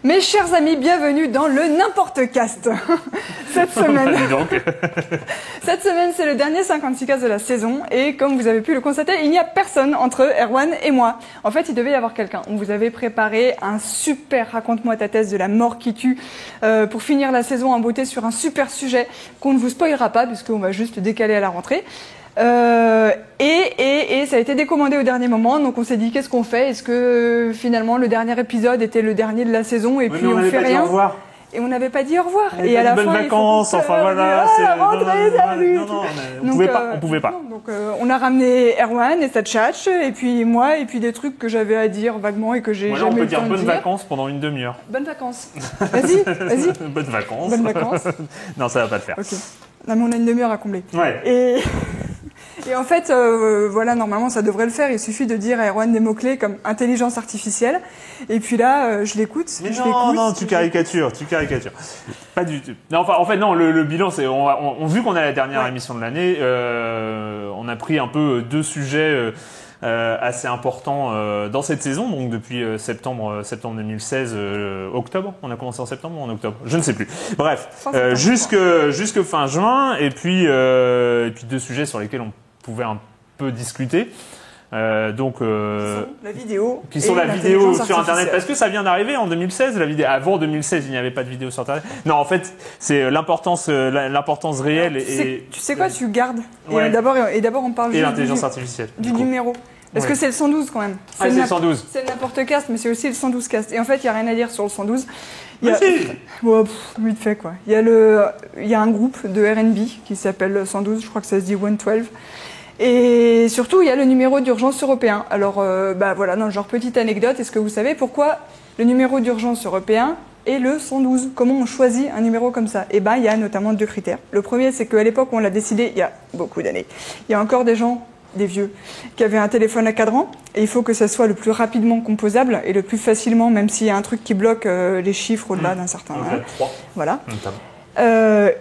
Mes chers amis, bienvenue dans le N'importe Cast. Cette semaine, cette semaine, c'est le dernier 56 cast de la saison et comme vous avez pu le constater, il n'y a personne entre Erwan et moi. En fait, il devait y avoir quelqu'un. On vous avait préparé un super raconte-moi ta thèse de la mort qui tue pour finir la saison en beauté sur un super sujet qu'on ne vous spoilera pas puisqu'on va juste décaler à la rentrée. Et ça a été décommandé au dernier moment, donc on s'est dit qu'est-ce qu'on fait? Est-ce que finalement le dernier épisode était le dernier de la saison et puis on fait rien? Et on n'avait pas dit au revoir. Et à la fin, vacances, enfin voilà. On pouvait pas. Donc on a ramené Erwan et sa tchatch, et puis moi, et puis des trucs que j'avais à dire vaguement et que j'ai jamais eu le temps de dire. On peut dire bonnes vacances pendant une demi-heure. Bonnes vacances. Vas-y. Bonnes vacances. Bonnes vacances. Non, ça va pas le faire. Ok. Non, mais on a une demi-heure à combler. Ouais. Et en fait, voilà, normalement, ça devrait le faire. Il suffit de dire à Erwan des mots-clés comme intelligence artificielle. Et puis là, je l'écoute. Mais non, tu caricatures. Pas du tout. Non, enfin, en fait, non, le bilan, c'est, vu qu'on a la dernière émission de l'année, on a pris un peu deux sujets assez importants dans cette saison, donc depuis septembre 2016, octobre. On a commencé en septembre ou en octobre, je ne sais plus. Bref, jusque fin juin, et puis deux sujets sur lesquels on pouvait un peu discuter. La vidéo. Qui sont la vidéo sur Internet. Parce que ça vient d'arriver en 2016, la vidéo. Avant 2016, il n'y avait pas de vidéo sur Internet. Non, en fait, c'est l'importance réelle. Tu sais quoi, tu gardes. Ouais. Et d'abord, on parle et l'intelligence artificielle. Du numéro. Parce que c'est le 112 quand même. C'est le 112. C'est n'importe cast, mais c'est aussi le 112 cast. Et en fait, il n'y a rien à dire sur le 112. Vite fait quoi. Il y a un groupe de R&B qui s'appelle 112, je crois que ça se dit 112. Et surtout, il y a le numéro d'urgence européen. Alors, voilà, genre petite anecdote, est-ce que vous savez pourquoi le numéro d'urgence européen est le 112? Comment on choisit un numéro comme ça? Eh ben, il y a notamment deux critères. Le premier, c'est qu'à l'époque où on l'a décidé, il y a beaucoup d'années, il y a encore des gens, des vieux, qui avaient un téléphone à cadran, et il faut que ça soit le plus rapidement composable et le plus facilement, même s'il y a un truc qui bloque les chiffres au-delà d'un certain âge. Voilà.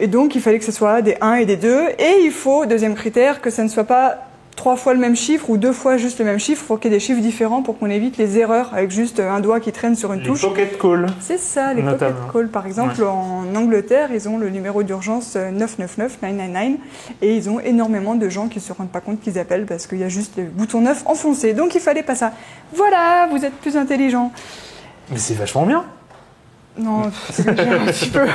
Et donc, il fallait que ce soit des 1 et des 2. Et il faut, deuxième critère, que ça ne soit pas 3 fois le même chiffre ou 2 fois juste le même chiffre. Il faut qu'il y ait des chiffres différents pour qu'on évite les erreurs avec juste un doigt qui traîne sur une touche. Les pocket calls. C'est ça, les pocket calls. Par exemple, en Angleterre, ils ont le numéro d'urgence 999, 999. Et ils ont énormément de gens qui ne se rendent pas compte qu'ils appellent parce qu'il y a juste le bouton 9 enfoncé. Donc, il fallait pas ça. Voilà, vous êtes plus intelligents. Mais c'est vachement bien. Non, c'est un petit peu.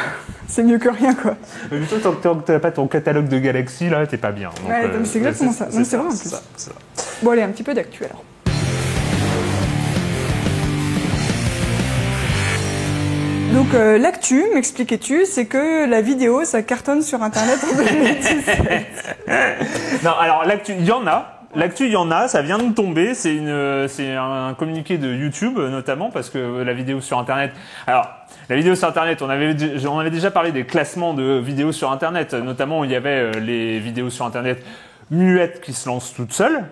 C'est mieux que rien, quoi. Mais plutôt, tant que tu n'as pas ton catalogue de Galaxy, là, t'es pas bien. Donc, c'est exactement ça. C'est vrai, en plus. Ça. Bon, allez, un petit peu d'actu, alors. Donc, l'actu, m'expliquais-tu, c'est que la vidéo, ça cartonne sur Internet en 2017. Non, alors, l'actu, il y en a. L'actu, il y en a, ça vient de tomber, c'est un communiqué de YouTube notamment parce que la vidéo sur Internet. Alors, la vidéo sur Internet, on avait déjà parlé des classements de vidéos sur Internet, notamment il y avait les vidéos sur Internet muettes qui se lancent toutes seules.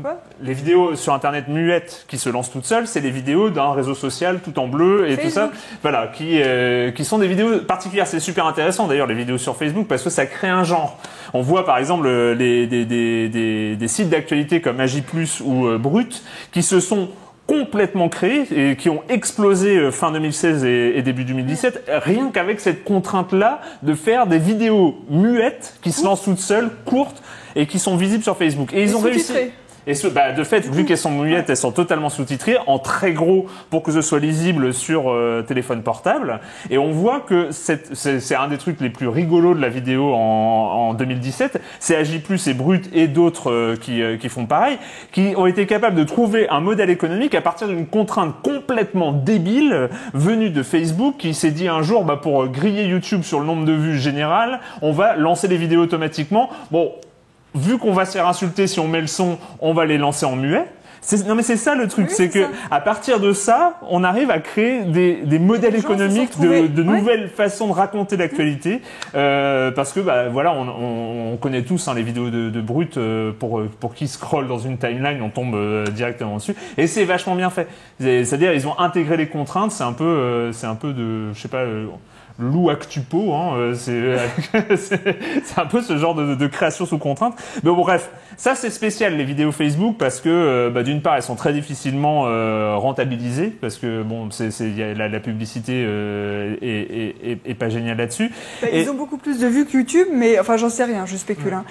Quoi? Les vidéos sur Internet muettes qui se lancent toutes seules, c'est les vidéos d'un réseau social tout en bleu et tout ça, voilà, qui sont des vidéos particulières. C'est super intéressant d'ailleurs les vidéos sur Facebook parce que ça crée un genre. On voit par exemple des sites d'actualité comme Agi+ ou Brut qui se sont complètement créés et qui ont explosé fin 2016 et début 2017 rien qu'avec cette contrainte-là de faire des vidéos muettes qui se lancent toutes seules, courtes et qui sont visibles sur Facebook. Et ils ont réussi. Et de fait, vu qu'elles sont muettes, elles sont totalement sous-titrées en très gros pour que ce soit lisible sur téléphone portable. Et on voit que c'est un des trucs les plus rigolos de la vidéo en 2017. C'est Agi+ et Brut et d'autres qui font pareil, qui ont été capables de trouver un modèle économique à partir d'une contrainte complètement débile venue de Facebook qui s'est dit un jour, pour griller YouTube sur le nombre de vues général, on va lancer les vidéos automatiquement. Bon. Vu qu'on va se faire insulter si on met le son, on va les lancer en muet. Non mais c'est ça le truc, c'est que à partir de ça, on arrive à créer des modèles économiques de nouvelles façons de raconter l'actualité, parce que voilà, on connaît tous les vidéos de Brut pour qui scrolle dans une timeline, on tombe directement dessus, et c'est vachement bien fait. C'est-à-dire ils ont intégré les contraintes, c'est un peu de, je sais pas. Lou Actupo, hein, c'est un peu ce genre de création sous contrainte. Mais bon, bref, ça c'est spécial les vidéos Facebook parce que d'une part elles sont très difficilement rentabilisées parce que bon, la publicité est pas géniale là-dessus. Ils ont beaucoup plus de vues que YouTube, mais enfin j'en sais rien, je spécule. Hein.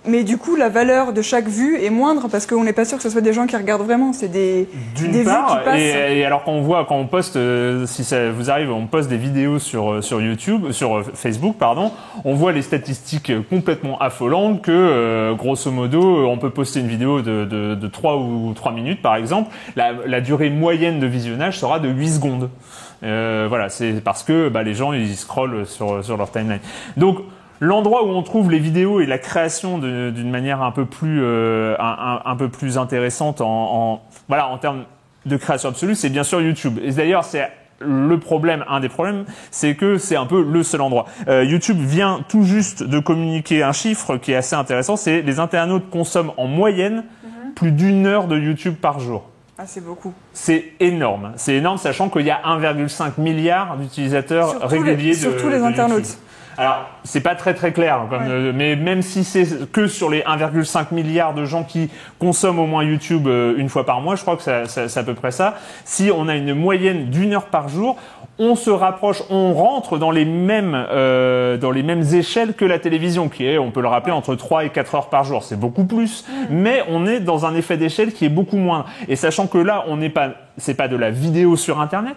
Mais du coup, la valeur de chaque vue est moindre parce qu'on n'est pas sûr que ce soit des gens qui regardent vraiment. C'est des vues qui passent. Et alors quand on poste, si ça vous arrive, on poste des vidéos sur YouTube, sur Facebook, pardon, on voit les statistiques complètement affolantes que, grosso modo, on peut poster une vidéo de 3 minutes, par exemple. La durée moyenne de visionnage sera de 8 secondes. Voilà, c'est parce que les gens ils scrollent sur leur timeline. Donc l'endroit où on trouve les vidéos et la création d'une manière un peu plus intéressante en termes de création absolue, c'est bien sûr YouTube. Et d'ailleurs, c'est un des problèmes, c'est que c'est un peu le seul endroit. YouTube vient tout juste de communiquer un chiffre qui est assez intéressant, c'est les internautes consomment en moyenne plus d'1 heure de YouTube par jour. Ah, c'est beaucoup. C'est énorme. C'est énorme, sachant qu'il y a 1,5 milliard d'utilisateurs réguliers surtout les internautes. YouTube. Alors, c'est pas très clair, mais même si c'est que sur les 1,5 milliard de gens qui consomment au moins YouTube une fois par mois, je crois que c'est à peu près ça. Si on a une moyenne d'1 heure par jour, on se rapproche, on rentre dans les mêmes échelles que la télévision, qui est, on peut le rappeler, entre 3 et 4 heures par jour. C'est beaucoup plus, mais on est dans un effet d'échelle qui est beaucoup moindre. Et sachant que là, c'est pas de la vidéo sur Internet.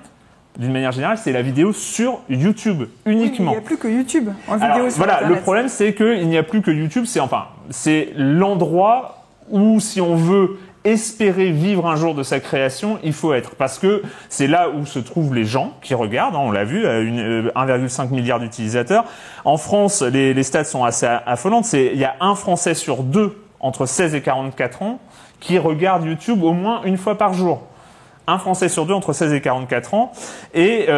D'une manière générale, c'est la vidéo sur YouTube uniquement. Il n'y a plus que YouTube en vidéo sur Internet. Le problème, c'est qu'il n'y a plus que YouTube. C'est l'endroit où, si on veut espérer vivre un jour de sa création, il faut être. Parce que c'est là où se trouvent les gens qui regardent. On l'a vu, 1,5 milliard d'utilisateurs. En France, les stats sont assez affolantes. Il y a un Français sur 2 entre 16 et 44 ans qui regarde YouTube au moins une fois par jour. Un Français sur 2 entre 16 et 44 ans, et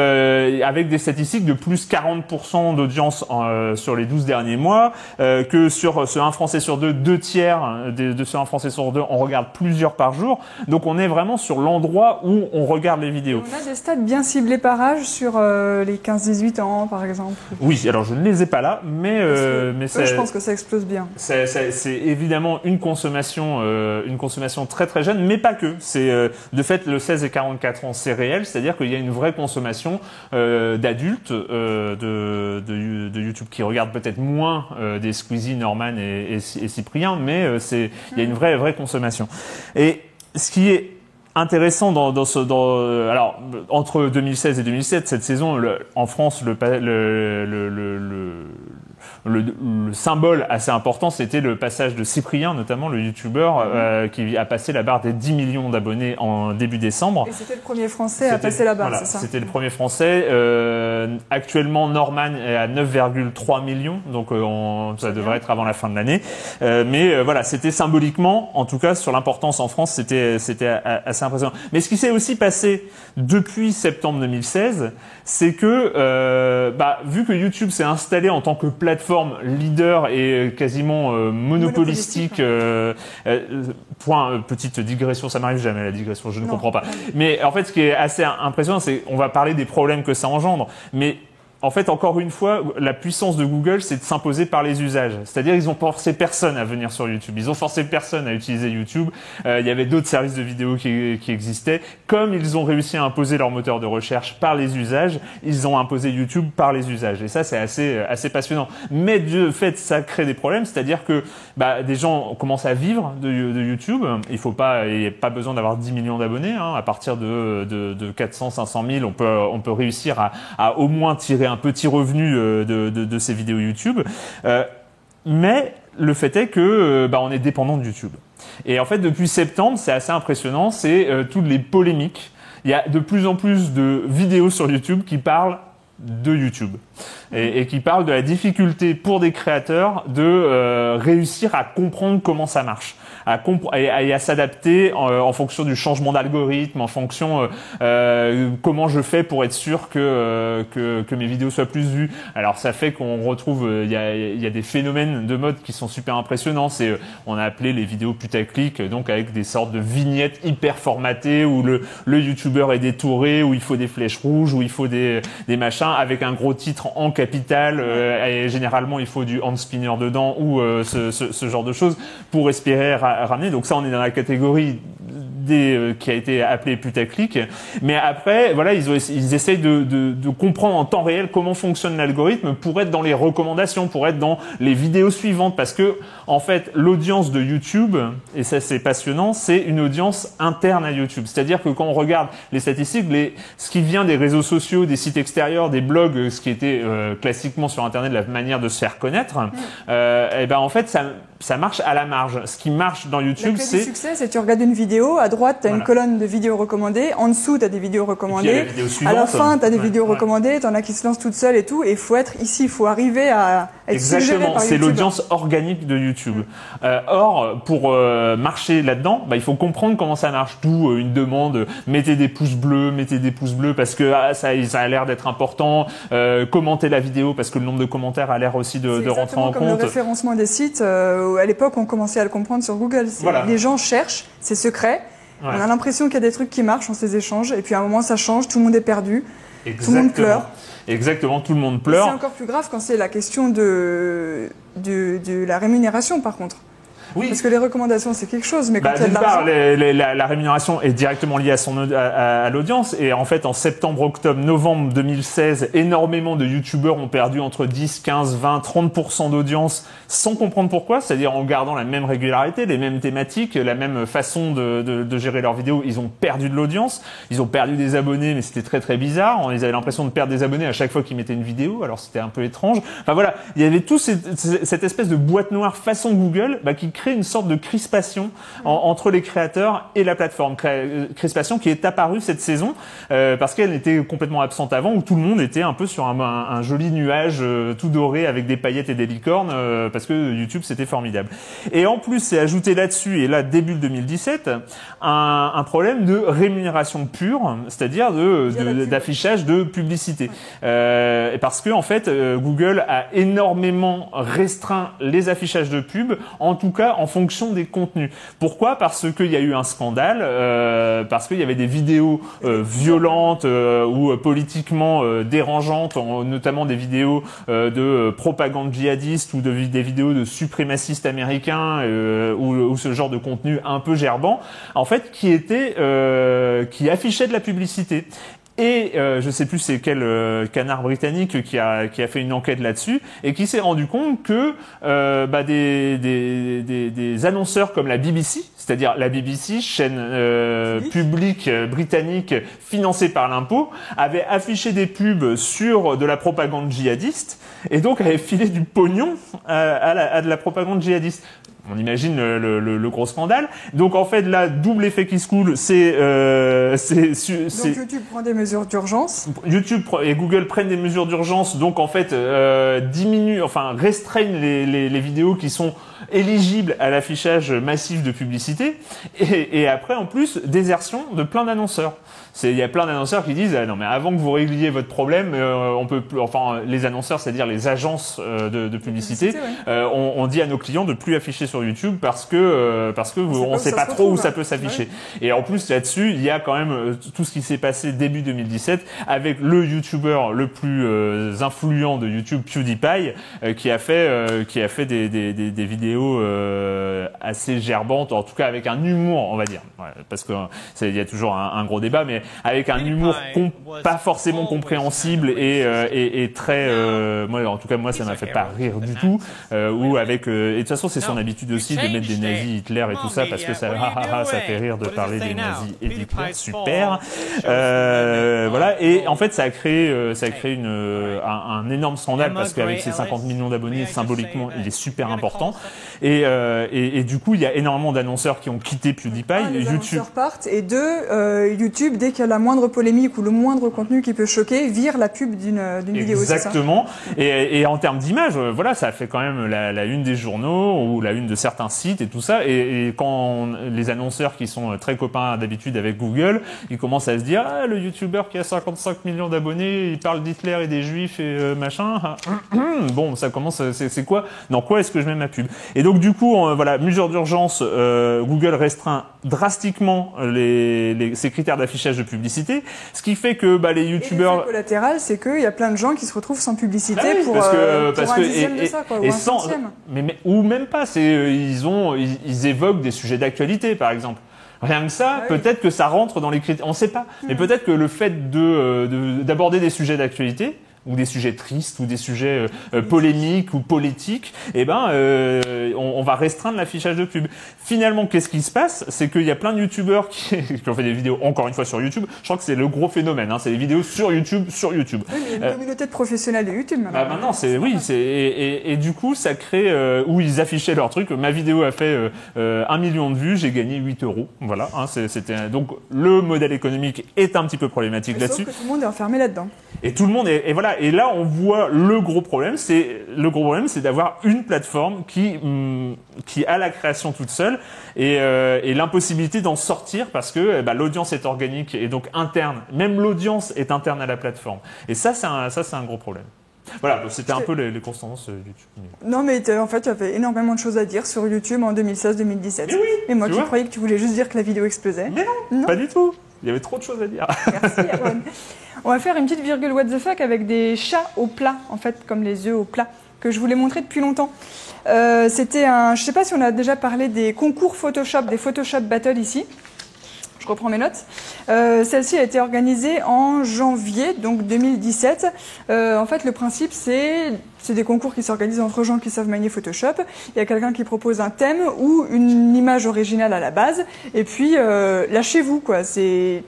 avec des statistiques de plus 40% d'audience sur les 12 derniers mois, que sur ce 1 Français sur 2, 2 tiers de ce 1 Français sur 2, on regarde plusieurs par jour. Donc on est vraiment sur l'endroit où on regarde les vidéos. On a des stats bien ciblés par âge sur les 15-18 ans, par exemple. Oui, alors je ne les ai pas là, mais je pense que ça explose bien. C'est évidemment une consommation très jeune, mais pas que. C'est de fait le 16 et 44 ans, c'est réel, c'est-à-dire qu'il y a une vraie consommation d'adultes de YouTube qui regardent peut-être moins des Squeezie, Norman et Cyprien, mais il y a une vraie consommation. Et ce qui est intéressant alors entre 2016 et 2007, cette saison, en France, le symbole assez important, c'était le passage de Cyprien, notamment le youtubeur, qui a passé la barre des 10 millions d'abonnés en début décembre. Et c'était le premier Français à passer la barre, c'est ça? C'était le premier Français. Actuellement, Norman est à 9,3 millions, donc ça devrait être avant la fin de l'année. Mais c'était symboliquement, en tout cas sur l'importance en France, c'était assez impressionnant. Mais ce qui s'est aussi passé depuis septembre 2016, c'est que vu que YouTube s'est installé en tant que plateforme leader et quasiment monopolistique, petite digression, ça m'arrive jamais la digression, je ne comprends pas. Mais en fait, ce qui est assez impressionnant, c'est qu'on va parler des problèmes que ça engendre, mais en fait, encore une fois, la puissance de Google, c'est de s'imposer par les usages. C'est-à-dire, ils ont forcé personne à venir sur YouTube. Ils ont forcé personne à utiliser YouTube. Il y avait d'autres services de vidéo qui existaient. Comme ils ont réussi à imposer leur moteur de recherche par les usages, ils ont imposé YouTube par les usages. Et ça, c'est assez passionnant. Mais de fait, ça crée des problèmes. C'est-à-dire que des gens commencent à vivre de YouTube. Il n'y a pas besoin d'avoir 10 millions d'abonnés. À partir de 400, 500 000, on peut réussir à au moins tirer un petit revenu de ces vidéos YouTube, mais le fait est que on est dépendant de YouTube. Et en fait, depuis septembre, c'est assez impressionnant, c'est toutes les polémiques. Il y a de plus en plus de vidéos sur YouTube qui parlent de YouTube. et qui parle de la difficulté pour des créateurs de réussir à comprendre comment ça marche, à s'adapter en fonction du changement d'algorithme, en fonction comment je fais pour être sûr que mes vidéos soient plus vues. Alors ça fait qu'on retrouve, il y a des phénomènes de mode qui sont super impressionnants. C'est on a appelé les vidéos putaclic, donc avec des sortes de vignettes hyper formatées où le youtubeur est détouré, où il faut des flèches rouges, où il faut des machins avec un gros titre en capital. Et généralement il faut du hand spinner dedans ou ce genre de choses pour espérer ramener. Donc ça, on est dans la catégorie qui a été appelée putaclic. Mais après, voilà, ils essayent de comprendre en temps réel comment fonctionne l'algorithme pour être dans les recommandations, pour être dans les vidéos suivantes. Parce que, en fait, l'audience de YouTube, et ça c'est passionnant, c'est une audience interne à YouTube. C'est-à-dire que quand on regarde les statistiques, ce qui vient des réseaux sociaux, des sites extérieurs, des blogs, ce qui était classiquement sur Internet la manière de se faire connaître, et ben en fait, ça marche à la marge. Ce qui marche dans YouTube, c'est... Le succès, c'est que tu regardes une vidéo, à droite, tu as une colonne de vidéos recommandées, en dessous, tu as des vidéos recommandées, à la fin, tu as des vidéos recommandées, tu en as qui se lancent toutes seules et tout, et il faut être ici, il faut arriver à être suggéré par YouTube. C'est l'audience organique de YouTube. Or, pour marcher là-dedans, il faut comprendre comment ça marche. D'où une demande, mettez des pouces bleus parce que ça a l'air d'être important, commentez la vidéo parce que le nombre de commentaires a l'air aussi de rentrer en compte. Comme le référencement des sites, à l'époque, on commençait à le comprendre sur Google. Voilà. Les gens cherchent, c'est secret. Ouais. On a l'impression qu'il y a des trucs qui marchent, on ces échanges, et puis à un moment ça change, tout le monde est perdu, tout le monde pleure. Exactement, tout le monde pleure. C'est encore plus grave quand c'est la question de la rémunération par contre. Oui. Parce que les recommandations, c'est quelque chose, mais quand il y a de l'argent... la rémunération est directement liée à l'audience. Et en fait, en septembre, octobre, novembre 2016, énormément de youtubeurs ont perdu entre 10, 15, 20, 30% d'audience sans comprendre pourquoi. C'est-à-dire en gardant la même régularité, les mêmes thématiques, la même façon de gérer leurs vidéos. Ils ont perdu de l'audience. Ils ont perdu des abonnés, mais c'était très très bizarre. Ils avaient l'impression de perdre des abonnés à chaque fois qu'ils mettaient une vidéo. Alors c'était un peu étrange. Enfin voilà, il y avait tout cette espèce de boîte noire façon Google qui crée une sorte de crispation entre les créateurs et la plateforme. Crispation qui est apparue cette saison parce qu'elle était complètement absente avant, où tout le monde était un peu sur un joli nuage tout doré avec des paillettes et des licornes parce que YouTube c'était formidable. Et en plus c'est ajouté là-dessus, et là début 2017, un problème de rémunération pure, c'est-à-dire d'affichage de publicité. Et parce que en fait Google a énormément restreint les affichages de pub, en tout cas en fonction des contenus. Pourquoi ? Parce qu'il y a eu un scandale, parce qu'il y avait des vidéos violentes ou politiquement dérangeantes, notamment des vidéos de propagande djihadiste ou des vidéos de suprémacistes américains ou ce genre de contenu un peu gerbant, en fait, qui affichait de la publicité. Et je sais plus c'est quel canard britannique qui a fait une enquête là-dessus et qui s'est rendu compte que des annonceurs comme la BBC, c'est-à-dire la BBC, chaîne publique britannique financée par l'impôt, avaient affiché des pubs sur de la propagande djihadiste et donc avaient filé du pognon à de la propagande djihadiste. On imagine le gros scandale. Donc en fait là, double effet qui se coule, donc YouTube prend des mesures d'urgence. YouTube et Google prennent des mesures d'urgence, donc en fait restreignent les vidéos qui sont éligibles à l'affichage massif de publicité. Et après en plus désertion de plein d'annonceurs. Il y a plein d'annonceurs qui disent non mais avant que vous régliez votre problème, on peut plus, les annonceurs, c'est-à-dire les agences de publicité, on dit à nos clients de plus afficher sur YouTube parce que on sait pas trop où ça peut s'afficher. Ouais. Et en plus là-dessus, il y a quand même tout ce qui s'est passé début 2017 avec le YouTuber le plus influent de YouTube, PewDiePie, qui a fait des vidéos assez gerbantes, en tout cas avec un humour, on va dire, parce que il y a toujours un gros débat, mais avec un humour pas forcément compréhensible et très moi en tout cas moi ça m'a fait pas rire du tout et de toute façon c'est son habitude l'habitude aussi de mettre des nazis, Hitler et tout ça, parce que ça fait rire de parler des nazis et d'Hitler. Super. Voilà. Et en fait, ça a créé un énorme scandale parce qu'avec ses 50 millions d'abonnés, symboliquement, il est super important. Et du coup, il y a énormément d'annonceurs qui ont quitté PewDiePie. Les annonceurs partent, et YouTube, dès qu'il y a la moindre polémique ou le moindre contenu qui peut choquer, vire la pub d'une vidéo. Exactement. Et en termes d'image, voilà, ça fait quand même la une des journaux ou la une de certains sites et tout ça. Et quand les annonceurs qui sont très copains d'habitude avec Google, ils commencent à se dire, ah, le YouTuber qui a 55 millions d'abonnés, il parle d'Hitler et des Juifs et machin. Bon, ça commence, c'est quoi? Dans quoi est-ce que je mets ma pub? Et donc du coup, voilà, mesure d'urgence, Google restreint drastiquement ses critères d'affichage de publicité, ce qui fait que les YouTubers. Et l'effet collatéral, c'est qu'il y a plein de gens qui se retrouvent sans publicité pour un dixième de ça, quoi, ou un centième. Mais ou même pas, ils évoquent des sujets d'actualité, par exemple. Rien que ça, peut-être que ça rentre dans les critères. On sait pas, mais peut-être que le fait d'aborder des sujets d'actualité, ou des sujets tristes, ou des sujets polémiques ou politiques, on va restreindre l'affichage de pub. Finalement, qu'est-ce qui se passe? C'est qu'il y a plein de youtubeurs qui ont fait des vidéos, encore une fois, sur YouTube. Je crois que c'est le gros phénomène, c'est les vidéos sur YouTube. Oui, mais il y a une communauté de professionnels de YouTube, maintenant. Maintenant, et du coup, ça crée, où ils affichaient leur truc. Ma vidéo a fait 1 million de vues, j'ai gagné 8 €. Voilà, donc le modèle économique est un petit peu problématique là-dessus. Sauf que tout le monde est enfermé là-dedans. Et tout le monde et voilà. Et là, on voit le gros problème, c'est d'avoir une plateforme qui a la création toute seule et l'impossibilité d'en sortir parce que l'audience est organique et donc interne. Même l'audience est interne à la plateforme. Et ça, c'est un gros problème. Voilà, c'était un peu les constances YouTube. Non, mais en fait, tu avais énormément de choses à dire sur YouTube en 2016-2017. Mais oui. Et moi qui croyais que tu voulais juste dire que la vidéo explosait. Mais non, pas du tout. Il y avait trop de choses à dire. Merci, Aaron. On va faire une petite virgule what the fuck avec des chats au plat, en fait, comme les œufs au plat, que je voulais montrer depuis longtemps. C'était je sais pas si on a déjà parlé des concours Photoshop, des Photoshop Battle ici. Je reprends mes notes. Celle-ci a été organisée en janvier, donc 2017. En fait, le principe, c'est des concours qui s'organisent entre gens qui savent manier Photoshop. Il y a quelqu'un qui propose un thème ou une image originale à la base. Et puis, lâchez-vous, quoi. C'est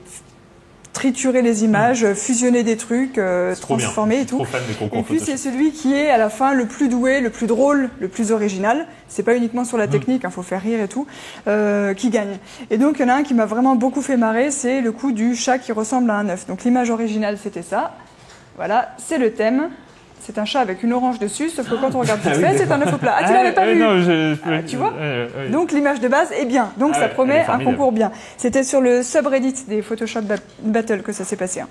triturer les images, fusionner des trucs, transformer et tout. Et puis c'est celui qui est à la fin le plus doué, le plus drôle, le plus original. C'est pas uniquement sur la technique, faut faire rire et tout, qui gagne. Et donc il y en a un qui m'a vraiment beaucoup fait marrer, c'est le coup du chat qui ressemble à un œuf. Donc l'image originale c'était ça. Voilà, c'est le thème. C'est un chat avec une orange dessus, sauf que quand on regarde vite fait, c'est un œuf au plat. Ah, tu l'avais pas vu? Non, tu vois? Donc l'image de base est bien. Donc ça promet un concours bien. C'était sur le subreddit des Photoshop Battle que ça s'est passé.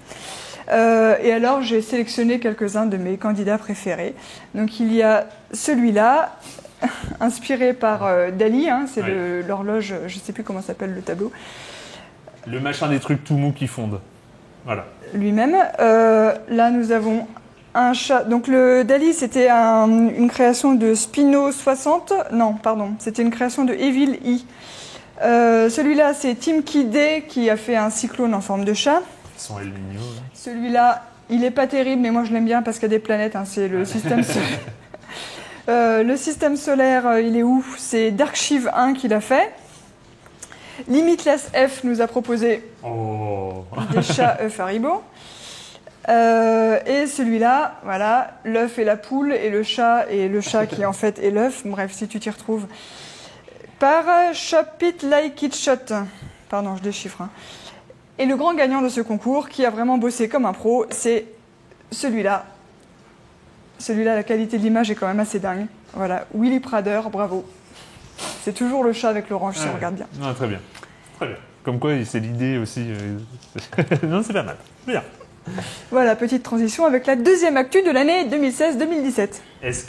Et alors j'ai sélectionné quelques-uns de mes candidats préférés. Donc il y a celui-là, inspiré par Dali, c'est l'horloge, je sais plus comment s'appelle le tableau. Le machin des trucs tout mous qui fondent. Voilà. Lui-même. Là nous avons un chat. Donc le Dali, c'était une création de Spino 60. Non, pardon. C'était une création de Evil E. Celui-là, c'est Tim Kidé qui a fait un cyclone en forme de chat. Son El Niño. Celui-là, il est pas terrible, mais moi je l'aime bien parce qu'il y a des planètes. C'est le système solaire. Le système solaire, il est où? C'est Darkshiv 1 qui l'a fait. Limitless F nous a proposé des chats œufs Haribo. Et celui-là, voilà, l'œuf et la poule, et le chat qui en fait est l'œuf. Bref, si tu t'y retrouves. Par Shop It Like It Shot. Pardon, je déchiffre. Et le grand gagnant de ce concours, qui a vraiment bossé comme un pro, c'est celui-là. Celui-là, la qualité de l'image est quand même assez dingue. Voilà, Willy Prader, bravo. C'est toujours le chat avec l'orange, si on regarde bien. Non, très bien. Très bien. Comme quoi, c'est l'idée aussi. Non, c'est pas mal. Bien. Voilà, petite transition avec la deuxième actu de l'année 2016-2017. Est-ce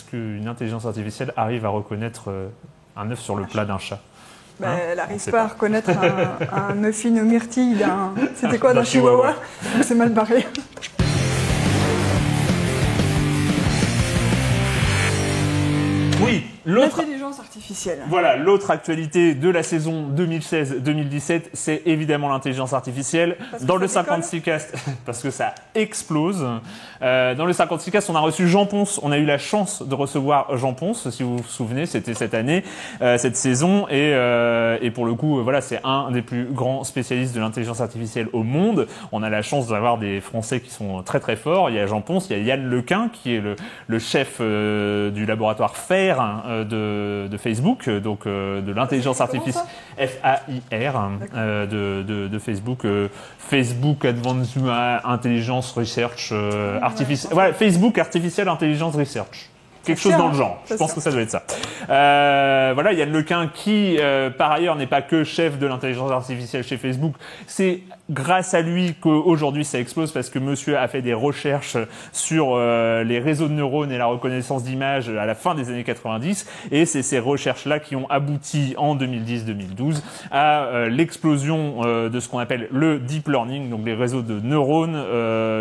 qu'une intelligence artificielle arrive à reconnaître un œuf sur le plat d'un chat? Elle n'arrive pas à reconnaître un muffin aux myrtilles c'était quoi, d'un chihuahua? C'est mal barré. Oui, l'autre. L'intelligence L'intelligence artificielle. Voilà, l'autre actualité de la saison 2016-2017, c'est évidemment l'intelligence artificielle. Dans le 56cast, parce que ça explose. Dans le 56cast, on a reçu Jean Ponce. On a eu la chance de recevoir Jean Ponce, si vous vous souvenez, c'était cette année, cette saison. Et pour le coup, voilà, c'est un des plus grands spécialistes de l'intelligence artificielle au monde. On a la chance d'avoir des Français qui sont très très forts. Il y a Jean Ponce, il y a Yann Lequin, qui est le chef du laboratoire FAIR de Facebook, donc de l'intelligence artificielle, FAIR, de Facebook, Facebook Advanced Intelligence Research Artificial, voilà, Facebook Artificial Intelligence Research. Quelque chose dans le genre. Je pense que ça doit être ça. Voilà, Yann Lequin qui, par ailleurs, n'est pas que chef de l'intelligence artificielle chez Facebook. C'est grâce à lui qu'aujourd'hui ça explose parce que monsieur a fait des recherches sur les réseaux de neurones et la reconnaissance d'images à la fin des années 90. Et c'est ces recherches-là qui ont abouti en 2010-2012 à l'explosion de ce qu'on appelle le deep learning, donc les réseaux de neurones,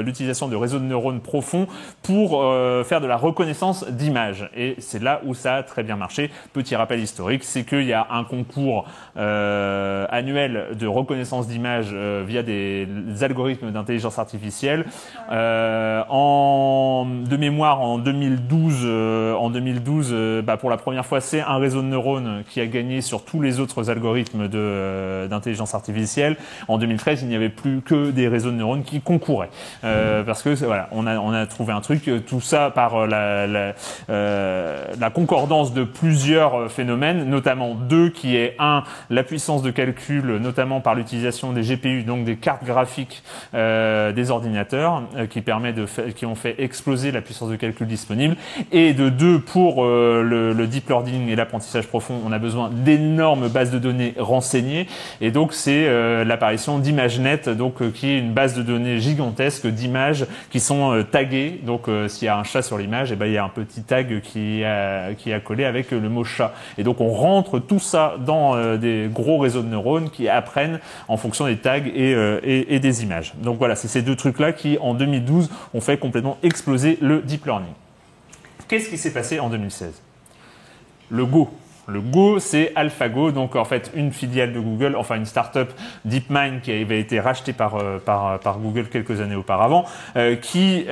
l'utilisation de réseaux de neurones profonds pour faire de la reconnaissance d'images. Et c'est là où ça a très bien marché. Petit rappel historique, c'est qu'il y a un concours annuel de reconnaissance d'images via des algorithmes d'intelligence artificielle. De mémoire, en 2012, pour la première fois, c'est un réseau de neurones qui a gagné sur tous les autres algorithmes d'intelligence artificielle. En 2013, il n'y avait plus que des réseaux de neurones qui concouraient. Parce que voilà, on a trouvé un truc, tout ça par la concordance de plusieurs phénomènes, notamment deux, qui est la puissance de calcul, notamment par l'utilisation des GPU, donc des cartes graphiques des ordinateurs, qui ont fait exploser la puissance de calcul disponible, et de deux, pour le deep learning et l'apprentissage profond, on a besoin d'énormes bases de données renseignées, et donc c'est l'apparition d'ImageNet, donc qui est une base de données gigantesque d'images qui sont taguées. Donc s'il y a un chat sur l'image, et ben il y a un petit tag qui est collé avec le mot chat. Et donc on rentre tout ça dans des gros réseaux de neurones qui apprennent en fonction des tags et des images. Donc voilà, c'est ces deux trucs-là qui, en 2012, ont fait complètement exploser le deep learning. Qu'est-ce qui s'est passé en 2016 ? Le Go. Le Go, c'est AlphaGo, donc en fait une filiale de Google, enfin une start-up DeepMind qui avait été rachetée par Google quelques années auparavant, qui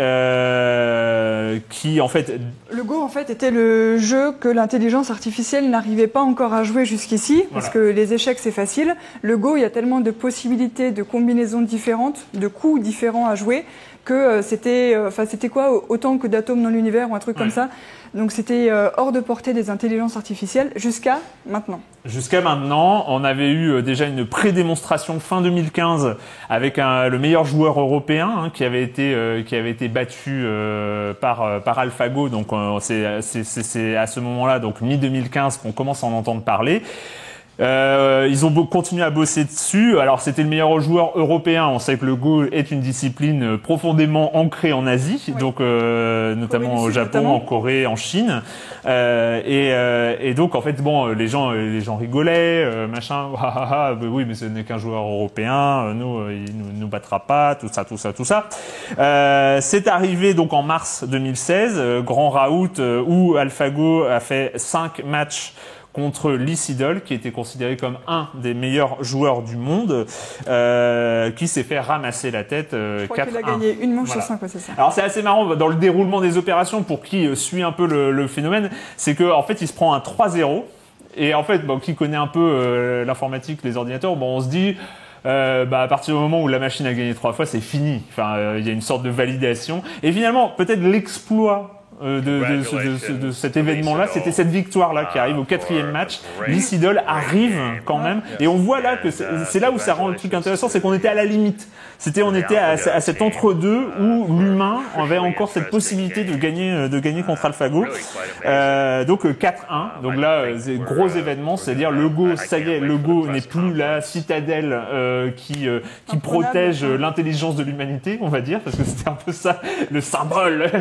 en fait... Le Go en fait était le jeu que l'intelligence artificielle n'arrivait pas encore à jouer jusqu'ici, parce que les échecs c'est facile. Le Go, il y a tellement de possibilités, de combinaisons différentes, de coups différents à jouer, que c'était quoi, autant que d'atomes dans l'univers ou un truc comme ça. Donc c'était hors de portée des intelligences artificielles jusqu'à maintenant. Jusqu'à maintenant, on avait eu déjà une pré-démonstration fin 2015 avec le meilleur joueur européen qui avait été battu par AlphaGo. Donc c'est à ce moment-là, donc mi-2015, qu'on commence à en entendre parler. Ils ont continué à bosser dessus. Alors c'était le meilleur joueur européen. On sait que le Go est une discipline profondément ancrée en Asie, donc notamment au Japon, en Corée, en Chine. Et donc en fait les gens rigolaient, machin. Oui, mais ce n'est qu'un joueur européen. Il nous battra pas. Tout ça. C'est arrivé donc en mars 2016, grand raout où AlphaGo a fait 5 matchs contre Lee Sedol, qui était considéré comme un des meilleurs joueurs du monde, qui s'est fait ramasser la tête 4-1. Je crois qu'il a gagné une manche sur 5, c'est ça. Alors c'est assez marrant, dans le déroulement des opérations, pour qui suit un peu le phénomène, c'est que en fait il se prend un 3-0, et en fait, qui connaît un peu l'informatique, les ordinateurs, on se dit... à partir du moment où la machine a gagné 3 fois, c'est fini. Enfin, il y a une sorte de validation. Et finalement, peut-être l'exploit de cet événement-là, c'était cette victoire-là qui arrive au 4e match. Lee Sedol arrive quand même, et on voit là que c'est là où ça rend le truc intéressant, c'est qu'on était à la limite. On était à cet entre-deux où l'humain avait encore cette possibilité de gagner contre AlphaGo. Donc 4-1. Donc là, c'est gros événement, c'est-à-dire le Go, ça y est, le Go n'est plus la citadelle qui protège l'intelligence de l'humanité, on va dire, parce que c'était un peu ça le symbole.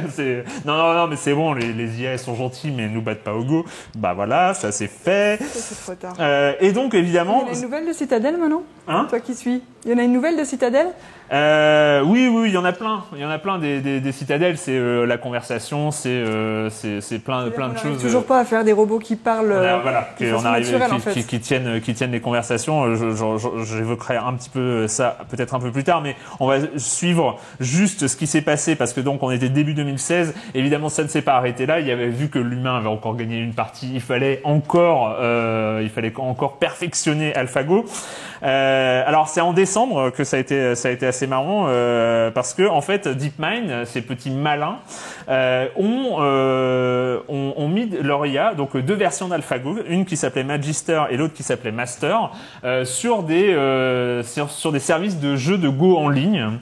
Non, mais c'est bon, les IA sont gentils, mais elles nous battent pas au Go. Bah voilà, ça c'est fait. C'est trop tard. Et donc évidemment... Il y en a une nouvelle de Citadel maintenant ? Hein ? Toi qui suis. Il y en a une nouvelle de Citadel ? Oui, il y en a plein. Il y en a plein des citadelles. C'est la conversation, c'est plein de choses. Toujours pas à faire des robots qui parlent. Qui tiennent les conversations. J'évoquerai un petit peu ça peut-être un peu plus tard, mais on va suivre juste ce qui s'est passé parce que donc on était début 2016. Évidemment, ça ne s'est pas arrêté là. Il y avait vu que l'humain avait encore gagné une partie. Il fallait encore perfectionner AlphaGo. Alors c'est en décembre que ça a été assez marrant parce que en fait DeepMind, ces petits malins, ont mis leur IA, donc deux versions d'AlphaGo, une qui s'appelait Magister et l'autre qui s'appelait Master, sur des services de jeux de Go en ligne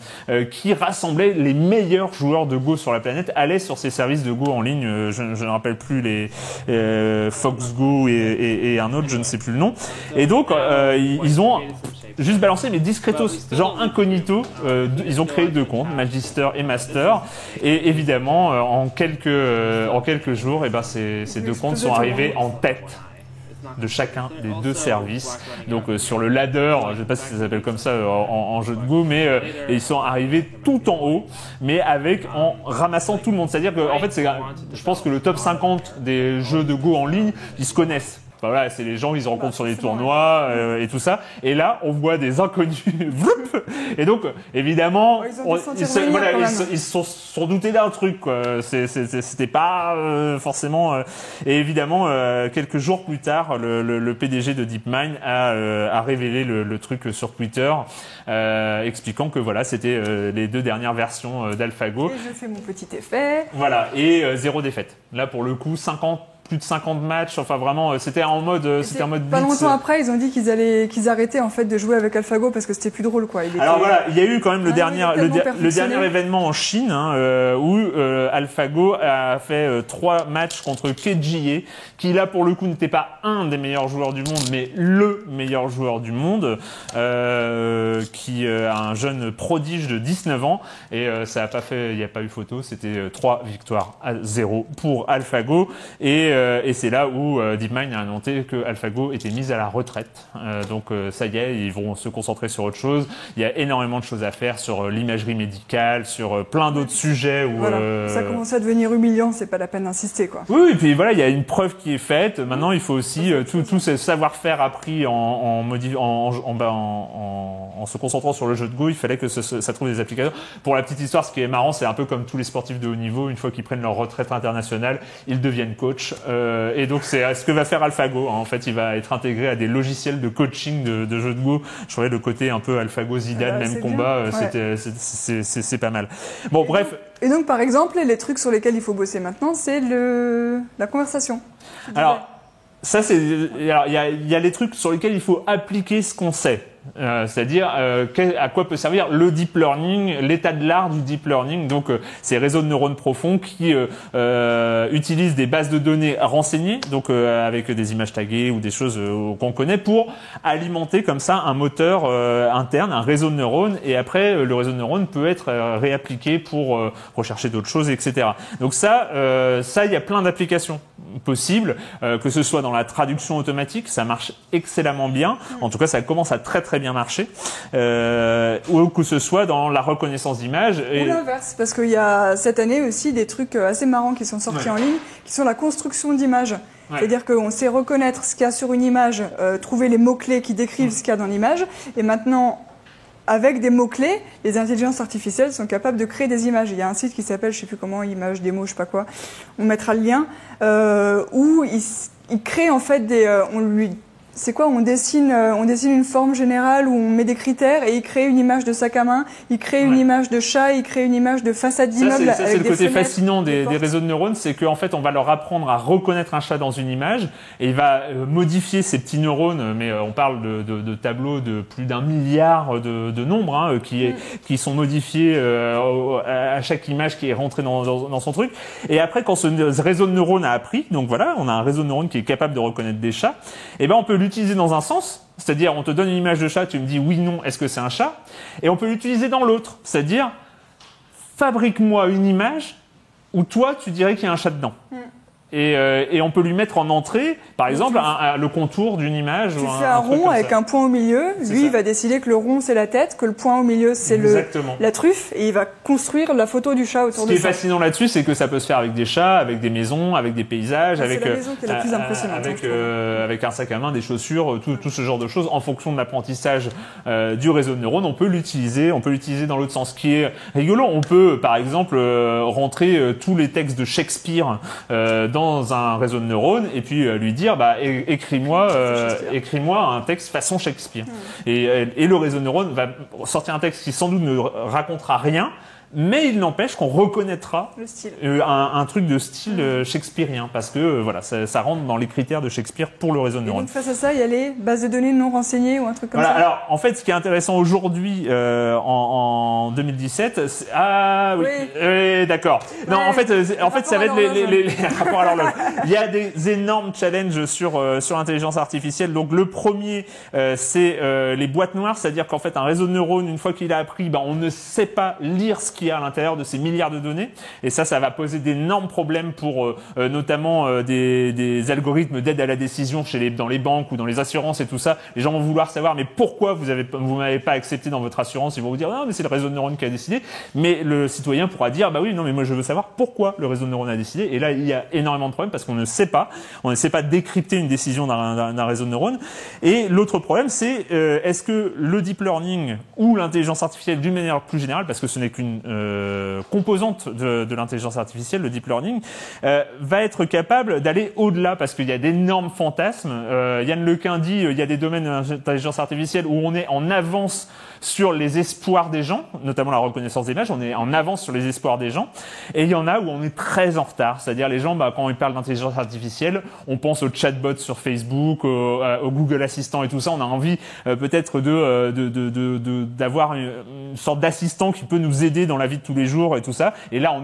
qui rassemblaient les meilleurs joueurs de Go sur la planète, allaient sur ces services de Go en ligne. Je ne rappelle plus les FoxGo et un autre, je ne sais plus le nom. Et donc ils ont juste balancé mais discretos, genre incognito, ils ont créé deux comptes, Magister et Master, et évidemment en quelques jours, et ben ces deux comptes sont arrivés en tête de chacun des deux services. Donc sur le ladder, je ne sais pas si ça s'appelle comme ça en jeu de Go, mais ils sont arrivés tout en haut, mais en ramassant tout le monde. C'est-à-dire que en fait, je pense que le top 50 des jeux de Go en ligne, ils se connaissent. Enfin, voilà, c'est les gens qu'ils se rencontrent sur les tournois et tout ça. Et là, on voit des inconnus. Et donc, évidemment, ils se sont doutés d'un truc, quoi. C'était pas forcément. Et évidemment, quelques jours plus tard, le PDG de DeepMind a révélé le truc sur Twitter, expliquant que voilà, c'était les deux dernières versions d'AlphaGo. Et je fais mon petit effet. Voilà, et 0 défaite. Là, pour le coup, plus de 50 matchs, enfin vraiment, c'était en mode pas longtemps après, ils ont dit qu'ils arrêtaient en fait de jouer avec AlphaGo parce que c'était plus drôle, quoi. Alors voilà, il y a eu quand même le dernier événement en Chine, où AlphaGo a fait 3 matchs contre KGA, qui là pour le coup n'était pas un des meilleurs joueurs du monde, mais le meilleur joueur du monde, qui a un jeune prodige de 19 ans, et ça a pas fait, il n'y a pas eu photo, c'était 3 victoires à 0 pour AlphaGo, et c'est là où DeepMind a annoncé que AlphaGo était mise à la retraite. Donc ça y est, ils vont se concentrer sur autre chose. Il y a énormément de choses à faire sur l'imagerie médicale, sur plein d'autres sujets. Où, ça commence à devenir humiliant, c'est pas la peine d'insister, quoi. Oui, et puis voilà, il y a une preuve qui est faite. Maintenant, il faut aussi tout ce savoir-faire appris en se concentrant sur le jeu de Go. Il fallait que ça trouve des applications. Pour la petite histoire, ce qui est marrant, c'est un peu comme tous les sportifs de haut niveau. Une fois qu'ils prennent leur retraite internationale, ils deviennent coach. Et donc c'est ce que va faire AlphaGo. En fait, il va être intégré à des logiciels de coaching de jeux de Go. Je trouvais le côté un peu AlphaGo Zidane, même combat, c'est pas mal. Bon, bref. Et donc, par exemple, les trucs sur lesquels il faut bosser maintenant, c'est la conversation. Alors, ça c'est. Alors, il y a les trucs sur lesquels il faut appliquer ce qu'on sait. C'est-à-dire à quoi peut servir le deep learning, l'état de l'art du deep learning, donc ces réseaux de neurones profonds qui utilisent des bases de données renseignées, donc avec des images taguées ou des choses qu'on connaît, pour alimenter comme ça un moteur interne, un réseau de neurones, et après le réseau de neurones peut être réappliqué pour rechercher d'autres choses, etc. Donc ça il y a plein d'applications possibles, que ce soit dans la traduction automatique, ça marche excellemment bien, en tout cas ça commence à très bien marché, ou que ce soit dans la reconnaissance d'images. Ou l'inverse, parce qu'il y a cette année aussi des trucs assez marrants qui sont sortis en ligne, qui sont la construction d'images. Ouais. C'est-à-dire qu'on sait reconnaître ce qu'il y a sur une image, trouver les mots-clés qui décrivent ce qu'il y a dans l'image, et maintenant, avec des mots-clés, les intelligences artificielles sont capables de créer des images. Il y a un site qui s'appelle, je sais plus comment, Images, Démo, je sais pas quoi, on mettra le lien, où il crée en fait on dessine une forme générale où on met des critères et il crée une image de sac à main, il crée une image de chat, il crée une image de façade d'immeuble. Ça, c'est le côté fascinant des réseaux de neurones, c'est qu'en fait, on va leur apprendre à reconnaître un chat dans une image et il va modifier ces petits neurones, mais on parle de tableaux de plus d'1 milliard de nombres qui sont modifiés à chaque image qui est rentrée dans son truc. Et après, quand ce réseau de neurones a appris, donc voilà, on a un réseau de neurones qui est capable de reconnaître des chats, et ben on peut l'utiliser dans un sens, c'est-à-dire on te donne une image de chat, tu me dis oui, non, est-ce que c'est un chat? Et on peut l'utiliser dans l'autre, c'est-à-dire fabrique-moi une image où toi tu dirais qu'il y a un chat dedans. Et on peut lui mettre en entrée, par exemple, le contour d'une image. Tu fais un rond avec un point au milieu. Lui, il va décider que le rond, c'est la tête, que le point au milieu, c'est la truffe. Et il va construire la photo du chat autour de ça. Ce qui est fascinant là-dessus, c'est que ça peut se faire avec des chats, avec des maisons, avec des paysages, avec la maison qui est la plus impressionnante, avec un sac à main, des chaussures, tout ce genre de choses. En fonction de l'apprentissage du réseau de neurones, on peut l'utiliser dans l'autre sens. Ce qui est rigolo, on peut, par exemple, rentrer tous les textes de Shakespeare dans un réseau de neurones et puis lui dire écris-moi un texte façon Shakespeare. Et le réseau de neurones va sortir un texte qui sans doute ne racontera rien, mais il n'empêche qu'on reconnaîtra le style. Un truc de style shakespearien parce que voilà, ça rentre dans les critères de Shakespeare pour le réseau de neurones. Et donc face à ça, il y a les bases de données non renseignées ou un truc comme ça. Alors en fait, ce qui est intéressant aujourd'hui en 2017, oui, d'accord. Ouais. Non, en fait, ça va être les rapports à l'horloge. Il y a des énormes challenges sur l'intelligence artificielle. Donc le premier, c'est les boîtes noires, c'est-à-dire qu'en fait un réseau de neurones, une fois qu'il a appris, on ne sait pas lire ce qu'il y a à l'intérieur de ces milliards de données. Et ça va poser d'énormes problèmes pour notamment des algorithmes d'aide à la décision dans les banques ou dans les assurances et tout ça. Les gens vont vouloir savoir mais pourquoi vous m'avez pas accepté dans votre assurance. Ils vont vous dire non mais c'est le réseau de neurones qui a décidé. Mais le citoyen pourra dire oui non mais moi je veux savoir pourquoi le réseau de neurones a décidé. Et là il y a énormément de problèmes parce qu'on ne sait pas. On ne sait pas décrypter une décision d'un réseau de neurones. Et l'autre problème c'est est-ce que le deep learning ou l'intelligence artificielle d'une manière plus générale, parce que ce n'est qu'une composante de l'intelligence artificielle, le deep learning, va être capable d'aller au-delà parce qu'il y a d'énormes fantasmes. Yann Lequin dit il y a des domaines de l'intelligence artificielle où on est en avance sur les espoirs des gens, notamment la reconnaissance d'images, on est en avance sur les espoirs des gens, et il y en a où on est très en retard, c'est-à-dire les gens, quand ils parlent d'intelligence artificielle, on pense au chatbot sur Facebook, au Google Assistant et tout ça, on a envie peut-être d'avoir une sorte d'assistant qui peut nous aider dans la vie de tous les jours et tout ça, et là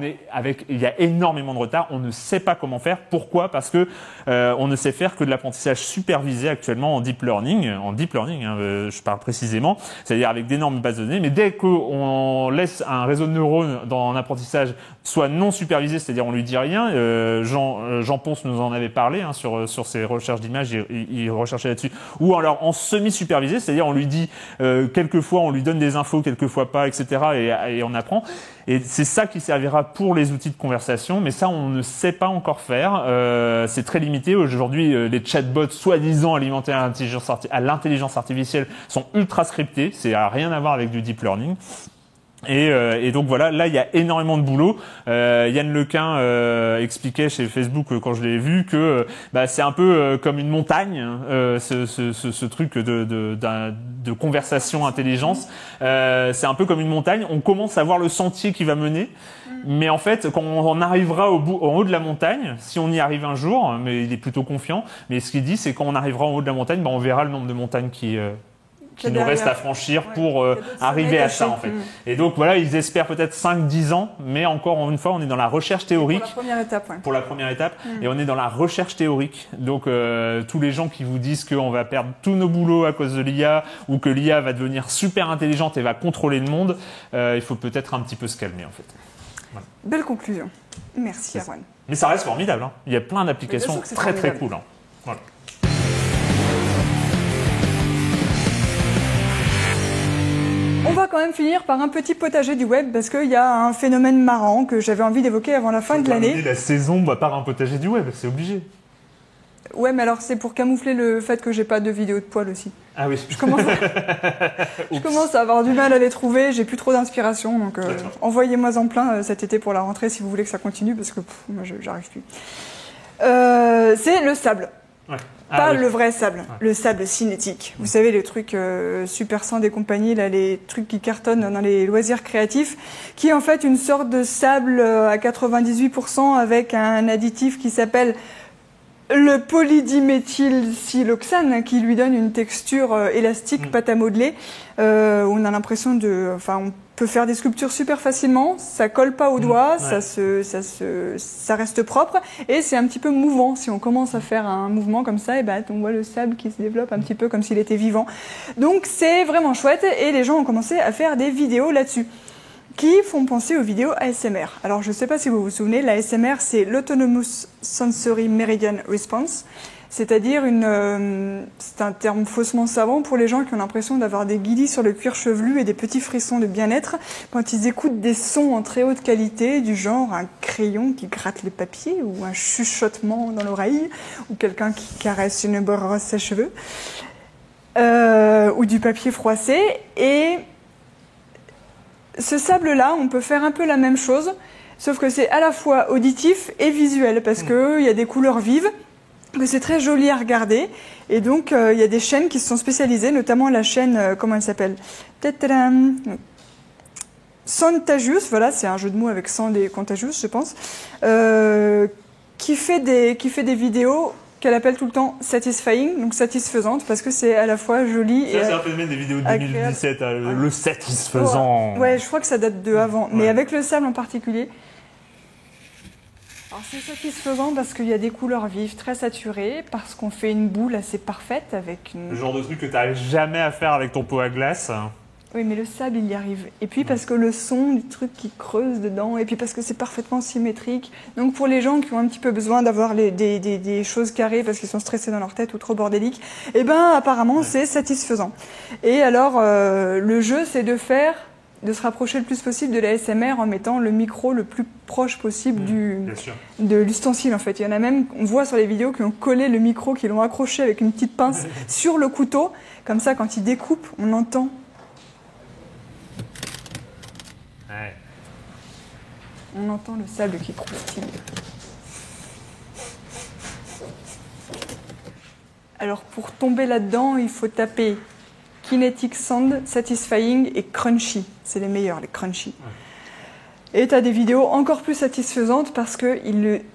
il y a énormément de retard, on ne sait pas comment faire, pourquoi? Parce que on ne sait faire que de l'apprentissage supervisé actuellement en deep learning, je parle précisément, c'est-à-dire avec d'énormes bases de données, mais dès qu'on laisse un réseau de neurones dans un apprentissage soit non supervisé, c'est-à-dire on lui dit rien, Jean Ponce nous en avait parlé sur ses recherches d'images, il recherchait là-dessus, ou alors en semi-supervisé, c'est-à-dire on lui dit quelquefois on lui donne des infos, quelquefois pas, etc. et on apprend. Et c'est ça qui servira pour les outils de conversation, mais ça on ne sait pas encore faire. C'est très limité. Aujourd'hui, les chatbots soi-disant alimentés à l'intelligence artificielle sont ultra scriptés. C'est à rien à voir avec du deep learning. Et donc voilà, là il y a énormément de boulot. Yann Lequin expliquait chez Facebook quand je l'ai vu que c'est un peu comme une montagne, ce truc de conversation intelligence. C'est un peu comme une montagne. On commence à voir le sentier qui va mener, mais en fait quand on arrivera en haut de la montagne, si on y arrive un jour, mais il est plutôt confiant. Mais ce qu'il dit, c'est quand on arrivera en haut de la montagne, on verra le nombre de montagnes qui nous reste à franchir pour arriver à ça en fait. Et donc voilà, ils espèrent peut-être 5-10 ans, mais encore une fois, on est dans la recherche théorique. Pour la première étape. Pour la première étape, et on est dans la recherche théorique. Donc tous les gens qui vous disent qu'on va perdre tous nos boulots à cause de l'IA ou que l'IA va devenir super intelligente et va contrôler le monde, il faut peut-être un petit peu se calmer en fait. Voilà. Belle conclusion. Merci Erwan. Mais ça reste formidable. Hein. Il y a plein d'applications très cool. Hein. Voilà. On va quand même finir par un petit potager du web parce qu'il y a un phénomène marrant que j'avais envie d'évoquer avant la fin de l'année. La saison par un potager du web, c'est obligé. Ouais, mais alors c'est pour camoufler le fait que j'ai pas de vidéos de poils aussi. Ah oui. Je commence à avoir du mal à les trouver, j'ai plus trop d'inspiration, donc envoyez-moi en plein cet été pour la rentrée si vous voulez que ça continue parce que moi j'arrive plus. C'est le sable. Ouais. Pas le vrai sable, le sable cinétique. Vous savez, les trucs Super Sand et compagnie, là, les trucs qui cartonnent dans les loisirs créatifs, qui est en fait une sorte de sable à 98% avec un additif qui s'appelle le polydiméthylsiloxane, qui lui donne une texture élastique, pâte à modeler. On a l'impression on peut faire des sculptures super facilement, ça colle pas aux doigts, ça reste propre et c'est un petit peu mouvant. Si on commence à faire un mouvement comme ça, on voit le sable qui se développe un petit peu comme s'il était vivant. Donc c'est vraiment chouette et les gens ont commencé à faire des vidéos là-dessus. qui font penser aux vidéos ASMR. Alors je ne sais pas si vous vous souvenez, l'ASMR c'est l'Autonomous Sensory Meridian Response, c'est-à-dire c'est un terme faussement savant pour les gens qui ont l'impression d'avoir des guillis sur le cuir chevelu et des petits frissons de bien-être quand ils écoutent des sons en très haute qualité, du genre un crayon qui gratte le papier ou un chuchotement dans l'oreille ou quelqu'un qui caresse une brosse à cheveux ou du papier froissé. Et ce sable-là, on peut faire un peu la même chose, sauf que c'est à la fois auditif et visuel parce qu'il y a des couleurs vives, que c'est très joli à regarder. Et donc, il y a des chaînes qui se sont spécialisées, notamment la chaîne, comment elle s'appelle ? Soundtagious, voilà, c'est un jeu de mots avec Sound et Contagious, je pense, qui fait des vidéos qu'elle appelle tout le temps satisfying, donc satisfaisante, parce que c'est à la fois joli et ça, c'est un phénomène des vidéos de 2017, le satisfaisant. Ouais, je crois que ça date de avant, mais avec le sable en particulier. Alors c'est satisfaisant parce qu'il y a des couleurs vives, très saturées, parce qu'on fait une boule assez parfaite avec une... Le genre de truc que tu n'arrives jamais à faire avec ton pot à glace. Oui, mais le sable, il y arrive. Et puis parce que le son du truc qui creuse dedans, et puis parce que c'est parfaitement symétrique. Donc pour les gens qui ont un petit peu besoin d'avoir des choses carrées parce qu'ils sont stressés dans leur tête ou trop bordéliques, eh ben apparemment c'est satisfaisant. Et alors le jeu, c'est de se rapprocher le plus possible de l'ASMR en mettant le micro le plus proche possible de l'ustensile en fait. Il y en a même, on voit sur les vidéos, qui ont collé le micro, qui l'ont accroché avec une petite pince sur le couteau. Comme ça, quand ils découpent, on entend. Ouais. On entend le sable qui croustille. Alors pour tomber là-dedans, il faut taper Kinetic Sound, Satisfying et Crunchy. C'est les meilleurs, les Crunchy. Ouais. Et tu as des vidéos encore plus satisfaisantes parce que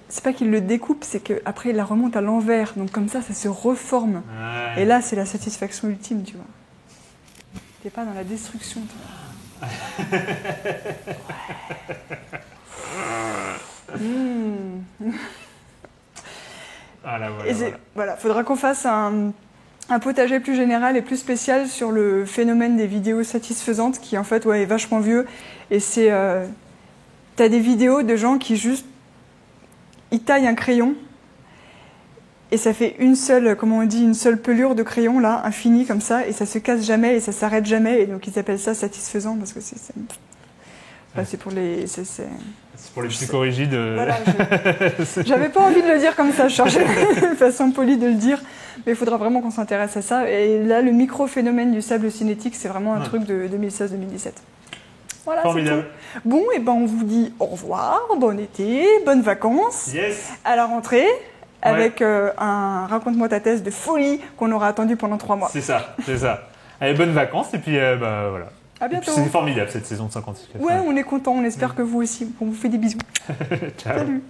c'est pas qu'il le découpe, c'est qu'après il la remonte à l'envers. Donc comme ça se reforme. Ouais. Et là, c'est la satisfaction ultime, tu vois. T'es pas dans la destruction, toi. Ah là, voilà, faudra qu'on fasse un potager plus général et plus spécial sur le phénomène des vidéos satisfaisantes qui en fait est vachement vieux. Et c'est t'as des vidéos de gens qui juste ils taillent un crayon et ça fait une seule pelure de crayon là, infinie comme ça, et ça se casse jamais et ça s'arrête jamais, et donc ils appellent ça satisfaisant parce que c'est pour les c'est pour les psychorigides. Voilà, j'avais pas envie de le dire comme ça, je cherchais une façon polie de le dire, mais il faudra vraiment qu'on s'intéresse à ça. Et là, le micro-phénomène du sable cinétique, c'est vraiment un truc de 2016-2017. Voilà, formidable. C'est tout. Bon, et ben on vous dit au revoir, bon été, bonnes vacances, à la rentrée. Avec un raconte-moi ta thèse de folie qu'on aura attendu pendant 3 mois. C'est ça. Allez, bonnes vacances et puis voilà. À bientôt. C'est formidable cette saison de 56. Ouais, on est content, on espère que vous aussi. On vous fait des bisous. Ciao. Salut.